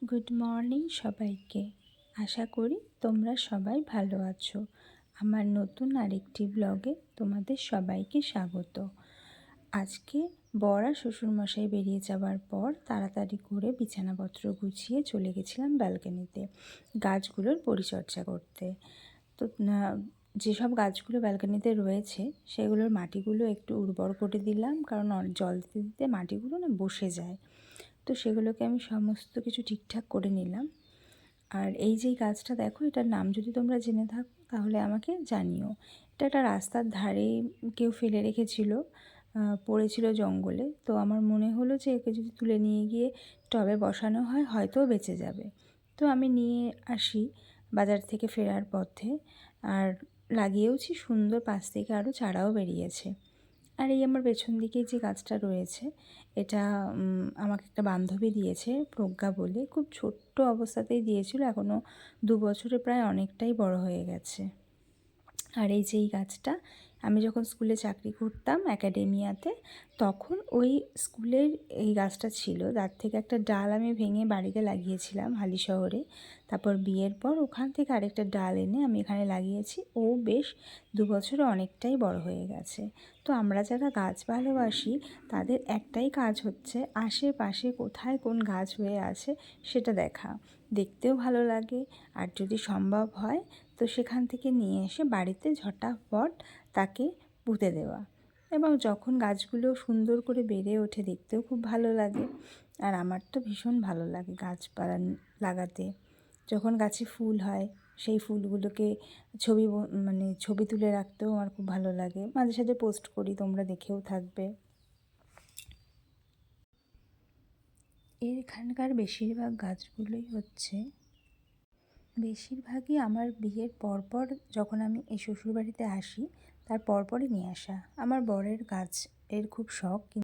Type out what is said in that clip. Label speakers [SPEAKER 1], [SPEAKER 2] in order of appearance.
[SPEAKER 1] Good morning সবাইকে। আশা করি তোমরা সবাই ভালো আছো। আমার নতুন আরেকটি ব্লগে তোমাদের সবাইকে স্বাগত। আজকে বর আর শ্বশুরমশাই বেরিয়ে যাওয়ার পর তাড়াতাড়ি করে বিছানাপত্র গুছিয়ে চলে গেছিলাম ব্যালকনিতে গাছগুলোর পরিচর্যা করতে। তো যেসব গাছগুলো ব্যালকনিতে রয়েছে সেগুলোর মাটিগুলো একটু উর্বর করে দিলাম, কারণ জল দিতে দিতে মাটিগুলো না বসে যায়। তো সেগুলোকে আমি সমস্ত কিছু ঠিকঠাক করে নিলাম। আর এই যে গাছটা দেখো, এটার নাম যদি তোমরা জেনে থাকো তাহলে আমাকে জানিও। এটা একটা রাস্তার ধারে কেউ ফেলে রেখেছিল, পড়েছিল জঙ্গলে। তো আমার মনে হলো যে একে যদি তুলে নিয়ে গিয়ে টবে বসানো হয় হয়তো বেঁচে যাবে। তো আমি নিয়ে আসি বাজার থেকে ফেরার পথে, আর লাগিয়েওছি সুন্দর, পাশ থেকে আরও চারাও বেরিয়েছে। আর এই আমার পেছন দিকে যে গাছটা রয়েছে, এটা আমাকে একটা বান্ধবী দিয়েছে, প্রজ্ঞা বলে। খুব ছোট্ট অবস্থাতেই দিয়েছিল, এখনও 2 বছরে প্রায় অনেকটাই বড় হয়ে গেছে। আর এই যে এই গাছটা আমি যখন স্কুলে চাকরি করতাম অ্যাকাডেমিয়াতে, তখন ওই স্কুলের এই গাছটা ছিল। তার থেকে একটা ডাল আমি ভেঙে বাড়িতে লাগিয়েছিলাম হালিশহরে। তারপর বিয়ের পর ওখান থেকে আরেকটা ডাল এনে আমি এখানে লাগিয়েছি। ও বেশ 2 বছরে অনেকটাই বড় হয়ে গেছে। তো আমরা যারা গাছ ভালোবাসি তাদের একটাই কাজ হচ্ছে আশেপাশে কোথায় কোন গাছ হয়ে আছে সেটা দেখা। দেখতেও ভালো লাগে, আর যদি সম্ভব হয় তো সেখান থেকে নিয়ে এসে বাড়িতে ঝটাফট তাকে পুঁতে দেওয়া। এবং যখন গাছগুলো সুন্দর করে বেড়ে ওঠে দেখতেও খুব ভালো লাগে। আর আমার তো ভীষণ ভালো লাগে গাছপালা লাগাতে। যখন গাছে ফুল হয় সেই ফুলগুলোকে ছবি তুলে রাখতেও আমার খুব ভালো লাগে। মাঝে সাঝে পোস্ট করি, তোমরা দেখেও থাকবে। এখানকার বেশিরভাগই আমার বিয়ের পরপর, যখন আমি এই শ্বশুরবাড়িতে আসি তার পরপরই নিয়ে আসা। আমার বরের গাছ এর খুব শখ।